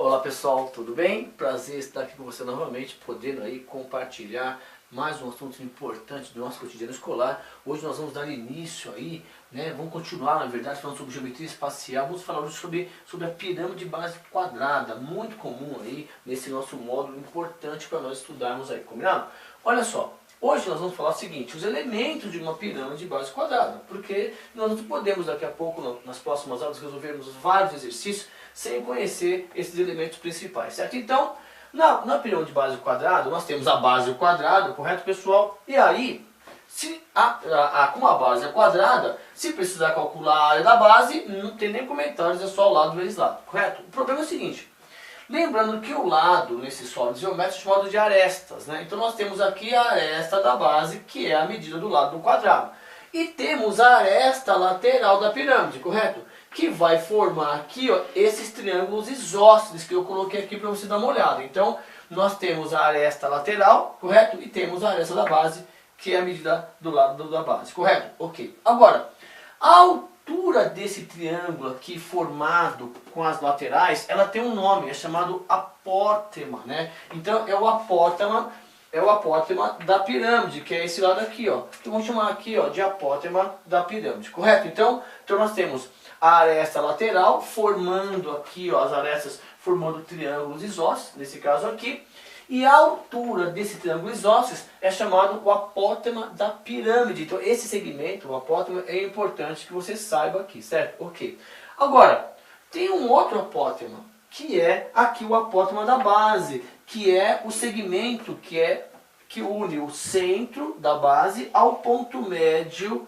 Olá pessoal, tudo bem? Prazer estar aqui com você novamente, podendo aí compartilhar mais um assunto importante do nosso cotidiano escolar. Hoje nós vamos dar início aí, vamos continuar na verdade falando sobre geometria espacial. Vamos falar hoje sobre a pirâmide base quadrada, muito comum aí nesse nosso módulo importante para nós estudarmos aí, combinado? Olha só, hoje nós vamos falar o seguinte, os elementos de uma pirâmide base quadrada, porque nós não podemos daqui a pouco, nas próximas aulas, resolvermos vários exercícios sem conhecer esses elementos principais, certo? Então, na pirâmide base quadrada, nós temos a base quadrada, correto, pessoal? E aí, como a base é quadrada, se precisar calcular a área da base, não tem nem comentários, é só o lado vezes lado, correto? O problema é o seguinte, lembrando que o lado nesse sólido geométrico é chamado de arestas, né? Então nós temos aqui a aresta da base, que é a medida do lado do quadrado. E temos a aresta lateral da pirâmide, correto? Que vai formar aqui, ó, esses triângulos isósceles que eu coloquei aqui para você dar uma olhada. Então, nós temos a aresta lateral, correto? E temos a aresta da base, que é a medida do lado da base, correto? Ok. Agora, a altura desse triângulo aqui formado com as laterais, ela tem um nome, é chamado apótema, né? Então, é o apótema da pirâmide, que é esse lado aqui, ó. Que vamos chamar aqui, ó, de apótema da pirâmide, correto? Então nós temos a aresta lateral formando aqui, ó, as arestas formando triângulos isósceles, nesse caso aqui. E a altura desse triângulo isósceles é chamado o apótema da pirâmide. Então esse segmento, o apótema, é importante que você saiba aqui, certo? Ok. Agora, tem um outro apótema, que é aqui o apótema da base, que é o segmento que une o centro da base ao ponto médio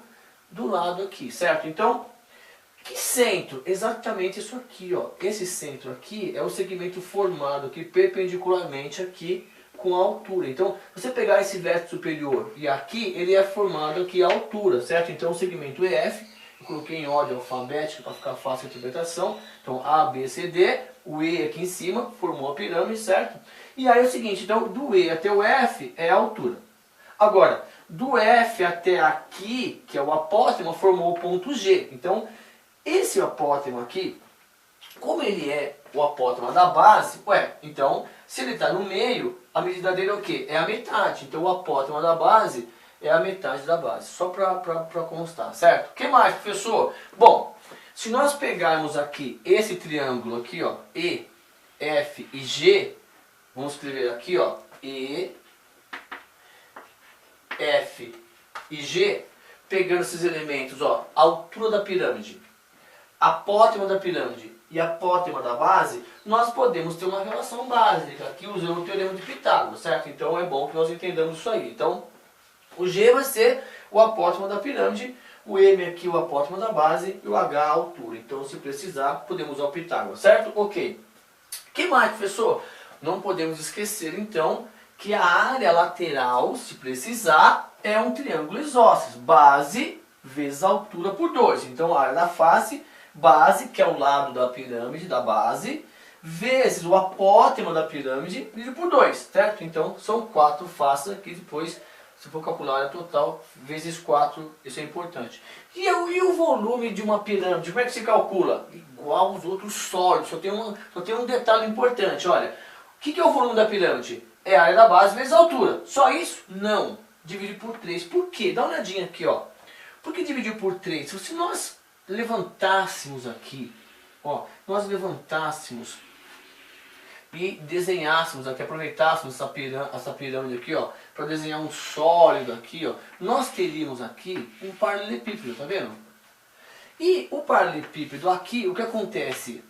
do lado aqui, certo? Então, que centro? Exatamente isso aqui, ó. Esse centro aqui é o segmento formado aqui perpendicularmente aqui com a altura. Então, você pegar esse vértice superior e aqui, ele é formado aqui à altura, certo? Então, o segmento EF, eu coloquei em ordem alfabética para ficar fácil a interpretação. Então, A, B, C, D, o E aqui em cima formou a pirâmide, certo? E aí é o seguinte, então, do E até o F é a altura. Agora, do F até aqui, que é o apótema, formou o ponto G. Então, esse apótema aqui, como ele é o apótema da base, então, se ele está no meio, a medida dele é o quê? É a metade. Então, o apótema da base é a metade da base. Só para constar, certo? O que mais, professor? Bom, se nós pegarmos aqui esse triângulo aqui, ó, E, F e G, vamos escrever aqui, ó, E, F e G, pegando esses elementos, ó, altura da pirâmide, apótema da pirâmide e apótema da base, nós podemos ter uma relação básica, aqui usando o teorema de Pitágoras, certo? Então é bom que nós entendamos isso aí. Então, o G vai ser o apótema da pirâmide, o M aqui o apótema da base e o H a altura. Então, se precisar, podemos usar o Pitágoras, certo? Ok. O que mais, professor? Não podemos esquecer, então, que a área lateral, se precisar, é um triângulo isósceles. Base vezes altura por 2. Então, a área da face, base, que é o lado da pirâmide, da base, vezes o apótema da pirâmide, dividido por 2, certo? Então, são 4 faces aqui, depois, se for calcular a área total, vezes 4, isso é importante. E o volume de uma pirâmide, como é que se calcula? Igual aos outros sólidos, só tem um detalhe importante, olha. O que é o volume da pirâmide? É a área da base vezes a altura. Só isso? Não. Divide por 3. Por quê? Dá uma olhadinha aqui, ó. Por que dividir por 3? Se nós levantássemos aqui, ó, nós levantássemos e desenhássemos aqui, aproveitássemos essa pirâmide aqui, ó, para desenhar um sólido aqui, ó, nós teríamos aqui um paralelepípedo, tá vendo? E o paralelepípedo aqui, o que acontece?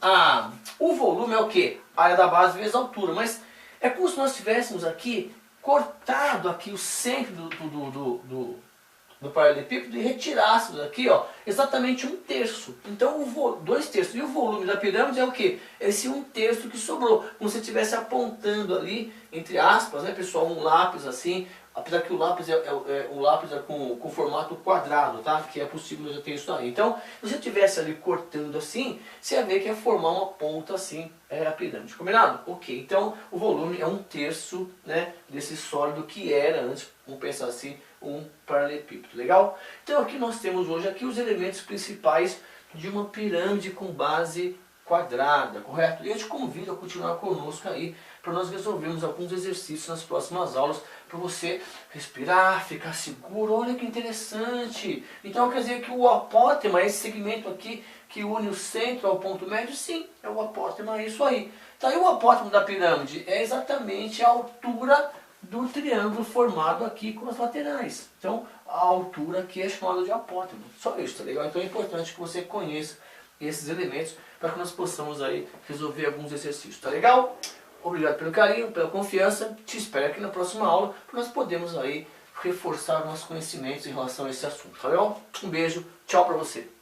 O volume é o quê? A área da base vezes a altura, mas é como se nós tivéssemos aqui cortado aqui o centro do paralelepípedo e retirássemos aqui, ó, exatamente 1/3. Então, 2/3. E o volume da pirâmide é o quê? Esse 1/3 que sobrou. Como se estivesse apontando ali, entre aspas, né, pessoal, um lápis assim. Apesar que o lápis é com formato quadrado, tá? Que é possível já ter isso aí. Então, se você estivesse ali cortando assim, você ia ver que ia formar uma ponta assim, a pirâmide. Combinado? Ok. Então, o volume é 1/3, né, desse sólido que era antes, vamos pensar assim, um paralelepípedo. Legal? Então, aqui nós temos hoje aqui os elementos principais de uma pirâmide com base quadrada, correto? E eu te convido a continuar conosco aí para nós resolvermos alguns exercícios nas próximas aulas, para você respirar, ficar seguro. Olha que interessante! Então quer dizer que o apótema, esse segmento aqui que une o centro ao ponto médio, sim, é o apótema, é isso aí. Então, e o apótema da pirâmide? É exatamente a altura do triângulo formado aqui com as laterais. Então, a altura aqui é chamada de apótema. Só isso, tá legal? Então é importante que você conheça esses elementos para que nós possamos aí resolver alguns exercícios, tá legal? Obrigado pelo carinho, pela confiança. Te espero aqui na próxima aula para nós podermos aí reforçar nossos conhecimentos em relação a esse assunto, tá legal? Um beijo, tchau para você.